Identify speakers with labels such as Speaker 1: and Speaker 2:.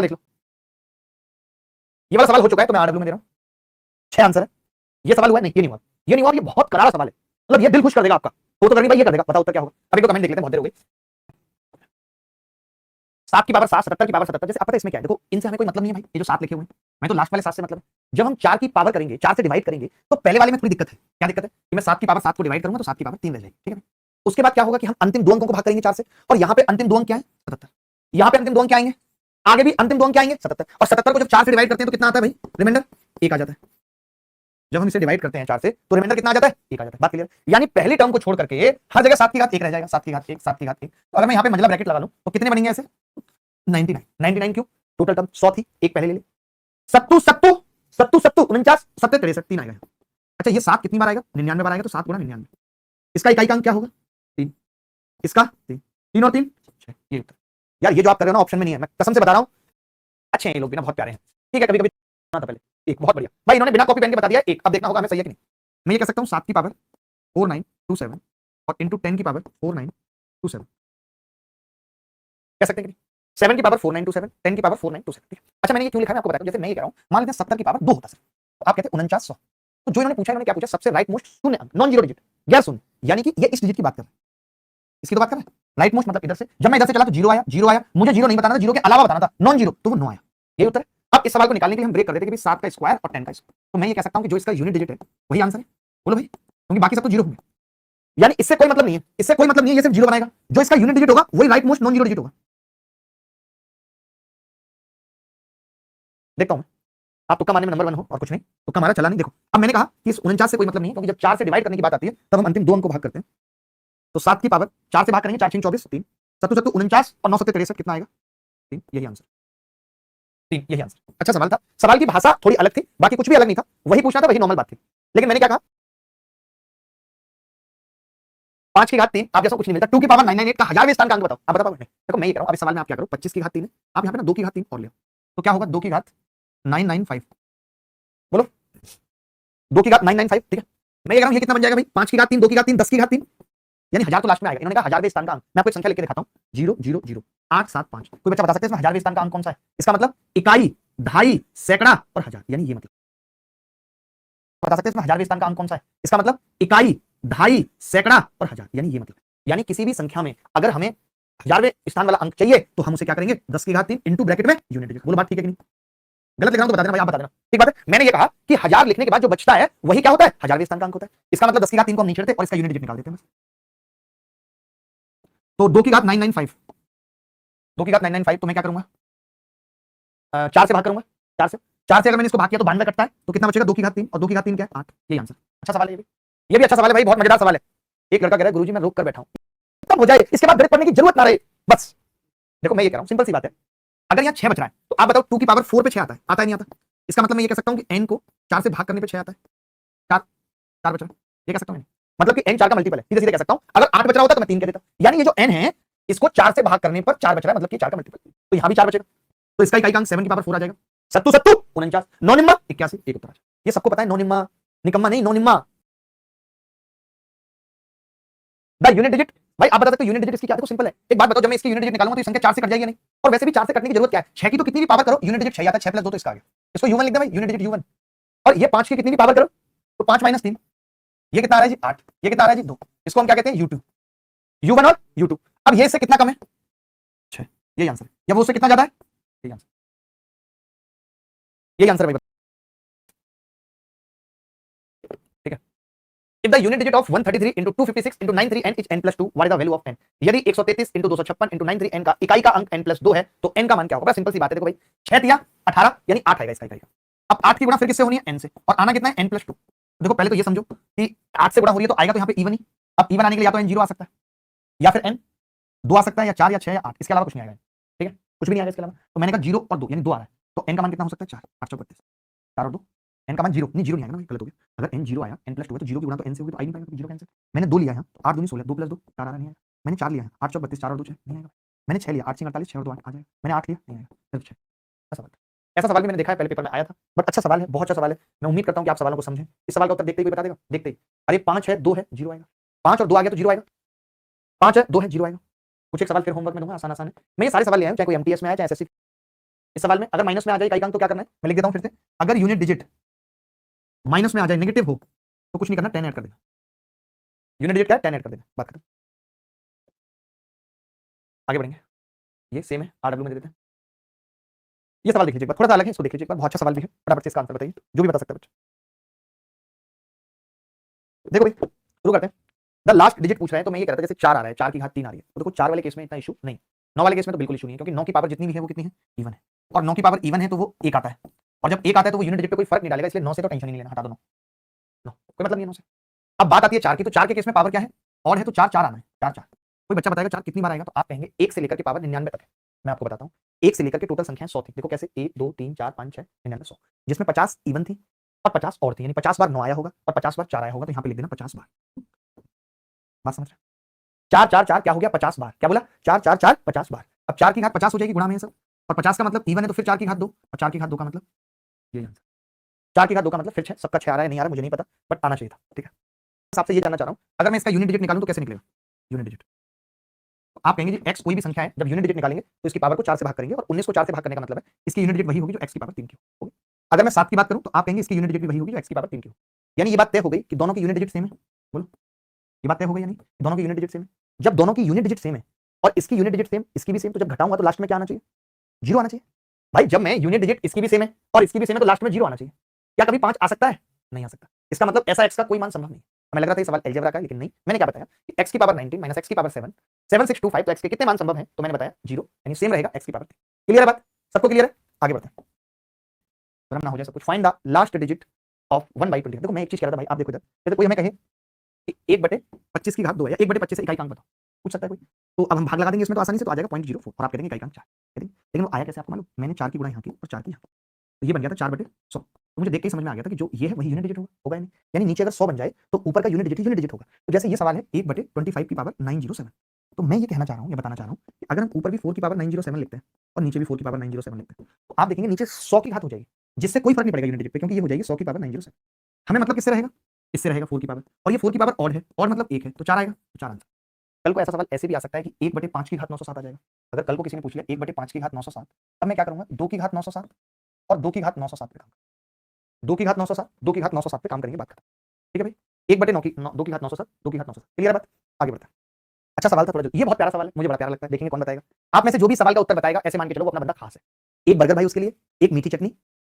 Speaker 1: सवाल देख लो, ये वाला सवाल हो चुका है तो मैं आरडब्ल्यू में दे रहा हूं, 6 आंसर है। ये सवाल हुआ नहीं, ये नहीं हुआ, ये नहीं हुआ, ये बहुत करारा सवाल है, मतलब ये दिल खुश कर देगा आपका। वो तो करनी भाई, ये कर देगा, बताओ उत्तर क्या होगा। अभी तो कमेंट देख लेते हैं, बहुत देर हो गई। 7 की पावर 7, 77 की पावर 77, जैसे आप पता है इसमें क्या है, देखो इनसे हमें कोई मतलब नहीं है भाई, ये जो 7 लिखे हुए हैं, मैं तो लास्ट वाले 7 से मतलब है। जब हम 4 की पावर करेंगे, 4 से डिवाइड करेंगे, तो पहले वाले में थोड़ी दिक्कत है। क्या दिक्कत है कि मैं 7 की पावर 7 को डिवाइड करूंगा तो 7 की पावर 3 रह जाएगी, ठीक है। उसके बाद क्या होगा कि हम अंतिम 2 अंकों को भाग करेंगे 4 से, और यहाँ पे अंतिम 2 अंक क्या है, 77। यहाँ पे अंतिम 2 अंक क्या आएंगे, आगे भी अंतिम 2 अंक क्या आएंगे, 77। और 77 को जब 4 से डिवाइड करते हैं तो कितना आता है भाई, रिमाइंडर 1 आ जाता है। जब हम इसे डिवाइड करते हैं 4 से तो रिमाइंडर कितना आ जाता है, 1 आ जाता है। बात क्लियर। यानी पहली टर्म को छोड़ करके हर जगह 7 की घात 1 रह जाएगा, 7 की घात 1, 7 की घात 1। तो अगर मैं यहाँ पे मंझला ब्रैकेट लगा लूं तो कितने बनेंगे ऐसे, 99। 99 क्यों, टोटल टर्म 100 थी, एक पहले ले ले। सत्तू सत्तू सत्तू सत्तू 49 सत्ते 63, 3 आएगा। अच्छा ये 7 कितनी बार आएगा, 99 बार आएगा, तो 7 गुणा 99। इसका इकाई का अंक क्या होगा, 3, इसका 3, 3 और 3 6। ये उत्तर। यार ये जो आप कर रहे हो ना ऑप्शन में नहीं है, मैं कसम से बता रहा हूं, अच्छे हैं ये लोग भी ना, बहुत प्यारे हैं। ठीक है, कभी कभी था पहले एक, बहुत बढ़िया भाई, इन्होंने बिना कॉपी पेन के बता दिया एक। अब देखना होगा हमें सही है कि नहीं। मैं ये कह सकता हूं 7 की पावर 4927 और इंटू 10 की पावर 4927 कह सकते हैं कि 7 की पावर 4927, 10 की पावर 4927, ठीक है। अच्छा मैंने ये क्यों लिखा है मैं आपको बताता हूं। जैसे मैं ये कह रहा हूं, मान लेते हैं 70 की पावर 2 होता है, तो आप कहते हैं 4900। तो जो इन्होंने पूछा, इन्होंने क्या पूछा, सबसे राइट मोस्ट शून्य अंक, नॉन जीरो डिजिट, गैर शून्य, यानी कि ये इस डिजिट की बात कर रहे हैं, इसकी तो बात कर रहे हैं। राइट मोस्ट मतलब इधर से, जब मैं इधर से चला तो जीरो आया, जीरो आया, मुझे जीरो नहीं बताना था, जीरो के अलावा बताना था, नॉन जीरो, तो वो 9 आया। ये उत्तर है। अब इस सवाल को निकालने के लिए हम ब्रेक कर देते कि 7 का स्क्वायर और 10 का स्क्वायर, तो मैं ये कह सकता हूं कि जो इसका यूनिट डिजिट है वही आंसर है। बोलो भाई, क्योंकि बाकी सब तो जीरो होंगे, यानी इससे कोई मतलब नहीं है, इससे कोई मतलब नहीं है, ये सिर्फ जीरो बनाएगा। जो इसका यूनिट डिजिट होगा वही right most non zero digit होगा। देखता हूं आप तुक्का मारने में नंबर 1 हो और कुछ नहीं, तुक्का मारा चला नहीं। देखो अब मैंने कहा कि इस 49 से कोई मतलब नहीं है, क्योंकि जब 4 से डिवाइड करने की बात आती है तब हम अंतिम 2 अंक को भाग करते हैं। तो 7 की पावर 4 से भाग करेंगे, 4 6 24, 3 सत्तू सत्तू 49 और 9 सत्ते 63, कितना आएगा, 3। यही आंसर, 3 यही आंसर। अच्छा सवाल था, सवाल की भाषा थोड़ी अलग थी, बाकी कुछ भी अलग नहीं था, वही पूछना था, वही नॉर्मल बात थी। लेकिन मैंने क्या कहा, 5 की घात 3 आप जैसा कुछ नहीं मिलता। 2 की पावर 998 का 1000वें स्थान का अंक बताओ, आप बता पाओगे। देखो मैं ये कह रहा हूं, अब इस सवाल में आप क्या करो, 25 की घात 3 है, आप यहाँ पे ना 2 की घात 3 और ले, तो क्या होगा, 2 की घात 995। बोलो 2 की घात 995, ठीक है। मैं ये कह रहा हूं ये कितना बन जाएगा भाई, 5 की घात 3, 2 की घात 3, 10 की घात 3, यानी 1000 तो लास्ट में आएगा। इन्होंने कहा 1000वें स्थान का अंक, मैं आपको एक संख्या लिख के दिखाता हूं, 0 0 0 8 7 5। कोई बच्चा बता सकता है इसमें 1000वें स्थान का अंक कौन सा है, इसका मतलब इकाई, दहाई, सैकड़ा और हजार, यानी ये मतलब बता सकते हैं इसमें 1000वें स्थान का अंक कौन सा है, इसका मतलब इकाई, दहाई, सैकड़ा और हजार, यानी ये मतलब। यानी किसी भी संख्या में अगर हमें 1000वें स्थान वाला अंक चाहिए तो हम उसे क्या करेंगे, 10 की घात 3 इंटू ब्रैकेट में यूनिट डिजिट। बोलो बात ठीक है कि नहीं, गलत लिख रहा हूं तो बता देना भाई, आप बता देना। ठीक बात है। मैंने ये कहा कि 1000 लिखने के बाद जो बचता है वही क्या होता है, 1000वें स्थान का अंक होता है। इसका मतलब 10 की घात 3 को हम नहीं छेड़ते और इसका यूनिट डिजिट निकाल देते हैं बस। तो 2 की घात 995, 2 की घात 995, तो मैं क्या करूंगा, 4 से भाग करूंगा, 4 से अगर मैंने इसको भाग किया तो 92 कटता है, तो कितना बचेगा, 2 की घात 3, और 2 की घात 3 क्या है, 8। यही आंसर। अच्छा सवाल है ये भी अच्छा सवाल है भाई, बहुत मजेदार सवाल है। एक लड़का कह रहा है गुरुजी मैं रोक कर बैठा हूं, तब हो जाए इसके बाद गणित पढ़ने की जरूरत ना रहे बस। देखो मैं ये कह रहा हूं, सिंपल सी बात है, अगर यहाँ 6 बच रहा है तो आप बताओ 2 की पावर 4 पे 6 आता है, आता है नहीं आता। इसका मतलब मैं ये कह सकता हूं कि n को 4 से भाग करने पे 6 आता है, 4 4 बच रहा है, ये कह सकता हूं, मतलब कि n 4 का मल्टीपल है, सीधे सीधे कह सकता हूं। अगर 8 बच रहा होता तो मैं 3 कह देता, यानी ये जो n है इसको 4 से भाग करने पर 4 बच रहा है, मतलब कि 4 का मल्टीपल, तो यहां भी 4 बचेगा, तो इसका इकाई का अंक 7 की पावर 4 आ जाएगा। सत्तू सत्तू 49, नौ निम्मा 81, एक उत्तर। ये सबको पता है, नौ निम्मा निकम्मा नहीं, नौ निम्मा द यूनिट डिजिट। भाई आप बता सकते हो यूनिट डिजिट इसकी क्या है, देखो सिंपल है। एक बात बताओ, जब मैं इसकी यूनिट डिजिट निकालूंगा तो ये संख्या 4 से कट जाएगी नहीं, और वैसे भी 4 से कटने की जरूरत क्या है, 6 की तो कितनी भी पावर करो यूनिट डिजिट 6 आता है, 6 प्लस 2 तो इसका आ गया, इसको u1 लिख दे भाई, यूनिट डिजिट u1। और ये 5 की कितनी भी पावर करो तो 5 माइनस 3, ये कितना आ रहा है जी 8, ये कितना आ रहा है जी 2, इसको हम क्या कहते हैं u2, u1 और u2। अब ये इससे कितना कम है, 6, यही आंसर है। या वो उससे कितना ज्यादा है, यही आंसर, यही आंसर भाई, ठीक है। If the unit digit of 133 into 256 into 93n is n plus 2, what is the value of n? यदि 133 into 256 into 93n का इकाई का अंक n plus 2 है तो n का मान क्या होगा। सिंपल सी बात है, देखो भाई 6 दिया 18 यानी 8 आएगा इसका इकाई का। अब 8 की गुणा फिर किससे होनी है, n से, और आना कितना है n plus 2। देखो पहले तो ये समझो कि 8 से गुणा हो रही है तो आएगा तो यहाँ पे even ही। अब even आने के लिए या तो n 0 आ सकता है या फिर n 2 आ सकता है, या 4 या 6 या 8, इसके अलावा कुछ नहीं आएगा, ठीक है, कुछ भी नहीं आएगा इसके अलावा। तो मैंने कहा 0 और 2 यानी 2 आ रहा है, तो n का मान कितना हो सकता है 4, 832, 4 और 2, n का मान 0 नहीं, 0 नहीं आएगा ना, गलत हो गया। अगर n 0 आया n plus 2 है तो 0 की गुणा तो n से होगी, तो आ नहीं पाएगा, 0 कैंसिल। मैंने 2 लिया है तो 8 दूनी 16, 2 plus 2 4 आ रहा, नहीं आएगा। मैंने 4 लिया है 8 32, 4 और 2 6 नहीं आएगा। मैंने 6 लिया 8 6 48, 6 और 2 8 आ जाएगा। मैंने 8 लिया नहीं आएगा, सिर्फ 6। ऐसा सवाल, ऐसा सवाल भी मैंने देखा है, पहले पेपर में आया था, बट अच्छा सवाल है, बहुत अच्छा सवाल है। मैं उम्मीद करता हूं कि आप सवालों को समझें। इस सवाल का उत्तर देखते ही कोई बता देगा, देखते ही, अरे 5 है 2 है 0 आएगा, 5 और 2 आ गया तो 0 आएगा, 5 है 2 है 0 आएगा। कुछ एक सवाल फिर होमवर्क में दूंगा, आसान आसान है। मैं ये सारे सवाल ले आया हूं, चाहे कोई एमटीएस में आया चाहे एसएससी इस सवाल में अगर माइनस में आ जाए इकाई का अंक तो क्या करना है, मैं लिख देता हूं फिर से, अगर यूनिट डिजिट माइनस में आ जाए, नेगेटिव हो, तो कुछ नहीं करना, 10 ऐड कर देना। यूनिट डिजिट क्या है, 10 ऐड कर देना, बात खत्म। आगे बढ़ेंगे, ये सेम है, आरडब्ल्यू में दे देते हैं। ये सवाल देख लीजिए एक बार, थोड़ा सा अलग है, इसको देख लीजिए एक बार, बहुत अच्छा सवाल भी है, फटाफट से इसका आंसर बताइए, जो भी बता सकता है बच्चा। देखो भाई शुरू करते हैं। द लास्ट डिजिट पूछ रहे हैं, तो मैं ये कह रहा था जैसे 4 आ रहा है, 4 की घात 3 आ रही है, तो देखो 4 वाले केस में इतना इशू नहीं, 9 वाले केस में तो बिल्कुल इशू नहीं है, क्योंकि 9 की पावर जितनी भी है वो कितनी है, इवन है, और 9 की पावर इवन है तो वो 1 आता है, और जब 1 आता है तो वो यूनिट डिजिट पे कोई फर्क नहीं डालेगा, इसलिए 9 से तो टेंशन ही नहीं लेना, हटा दो 9, कोई मतलब नहीं है 9 से। अब बात आती है 4 की, तो 4 के केस में पावर क्या है, और है तो 4 4 आना है, 4 4। कोई बच्चा बताएगा 4 कितनी बार आएगा, तो आप कहेंगे 1 से लेकर के पावर 99 तक है। मैं आपको बताता हूँ, 1 से लेकर के टोटल संख्याएं 100 थी, देखो कैसे, 1 2 3 4 5 6 99 100, जिसमें 50 इवन थी और 50 और थी, यानी 50 बार 9 आया होगा और 50 बार 4 आया होगा, तो यहाँ पे लिख देना 50 बार। बात समझ रहे, 4 4 4 क्या हो गया, 50 बार, क्या बोला, 4 4 4 50 बार। अब 4 की घात 50 हो जाएगी गुणा में सब, और 50 का मतलब इवन है, तो फिर 4 की घात 2, और 4 की घात 2 का मतलब ये आंसर, 4 की घात 2 का मतलब फिर 6, सबका 6 आ रहा है, नहीं आ रहा मुझे नहीं पता, बट आना चाहिए था, ठीक है। बस आपसे ये जानना चाह रहा हूँ, अगर मैं इसका यूनिट डिजिट निकालूं तो कैसे निकलेगा, यूनिट डिजिट, आप कहेंगे जी एक्स कोई भी संख्या है, जब यूनिट डिजिट निकालेंगे तो इसकी पावर को 4 से भाग करेंगे, और 19 को 4 से भाग करने का मतलब है इसकी यूनिट डिजिट वही होगी जो एक्स की पावर 3 की होगी। अगर मैं 7 की बात करूं तो आप कहेंगे इसकी यूनिट डिजिट भी वही होगी जो एक्स की पावर 3 की होगी। यानी ये बात तय हो गई कि दोनों की यूनिट डिजिट सेम है, बोलो, ये बात तय हो गई यानी दोनों की यूनिट डिजिट सेम है। जब दोनों की यूनिट डिजिट सेम है और इसकी यूनिट डिजिट सेम, इसकी भी सेम, तो जब घटाऊंगा तो लास्ट में क्या आना चाहिए, 0 आना चाहिए। भाई जब मैं यूनिट डिजिट इसकी भी सेम है और इसकी भी सेम है, तो लास्ट में 0 आना चाहिए। क्या कभी 5 आ सकता है, नहीं आ सकता, इसका मतलब ऐसा एक्स का कोई मान संभव नहीं। हमें लग रहा था ये सवाल अलजेब्रा का है, लेकिन नहीं, मैंने क्या बताया कि x की पावर 19 माइनस x की पावर 7 7625, तो x के कितने मान संभव हैं, तो मैंने बताया 0, यानी सेम रहेगा x की पावर 3। क्लियर है बात, सबको क्लियर है, आगे बढ़ते हैं, गरम ना हो जाए सब कुछ। Find the last digit of 1/20। देखो मैं एक चीज कह रहा था भाई, आप देखो इधर, जैसे कोई हमें कहे कि 1/25 की घात 2 है, या 1/25 से इकाई का अंक बताओ, पूछ सकता है कोई, तो अब हम भाग लगा देंगे इसमें, तो आसानी से तो आ जाएगा 0.04, और आप कह देंगे इकाई का अंक 4, लेकिन वो आया कैसे आपको मालूम, मैंने 4 की गुणा यहाँ की और 4 की यहाँ, तो ये बन गया था 4/100। तो मुझे देख के ही समझ में आ गया था कि जो ये है वही यूनिट डिजिट होगा नहीं, यानी नीचे अगर 100 बन जाए तो ऊपर का यूनिट डिजिट होगा। तो जैसे ये सवाल है 1/25 की पावर 907, तो मैं ये कहना चाह रहा हूँ, ये बताना चाह रहा हूँ कि अगर हम ऊपर भी 4 की पावर 907 लिखते हैं और नीचे भी 4 की पावर 907 लिखते हैं, तो आप देखेंगे नीचे 100 की घात हो जाएगी, जिससे कोई फर्क नहीं पड़ेगा यूनिट डिजिट पे, क्योंकि ये हो जाएगी 100 की पावर 907। हमें मतलब किससे रहेगा, इससे रहेगा 4 की पावर, और ये 4 की पावर ऑड है, और मतलब 1 है, तो 4 आएगा, तो 4 आंसर। कल को ऐसा सवाल ऐसे भी आ सकता है कि 1/5 की घात 907 आ जाएगा। अगर कल को किसी ने पूछ लिया 1/5 की घात 907, तब मैं क्या करूंगा, 2 की घात 907 और 2 की घात 907 पे काम, 2 की घात 907, 2 की घात 907 पे काम करेंगे, बात खत्म, ठीक है भाई। 1/9 की 2 की घात 907, 2 की घात 907, क्लियर है बात, आगे बढ़ते हैं। अच्छा सवाल था थोड़ा, ये बहुत प्यारा सवाल है, मुझे बड़ा प्यारा लगता है, देखेंगे कौन बताएगा। आप में से जो भी सवाल का उत्तर बताएगा, ऐसे मान के चलो वो अपना बंदा खास है। एक बर्गर भाई उसके लिए, एक मीठी चटनी,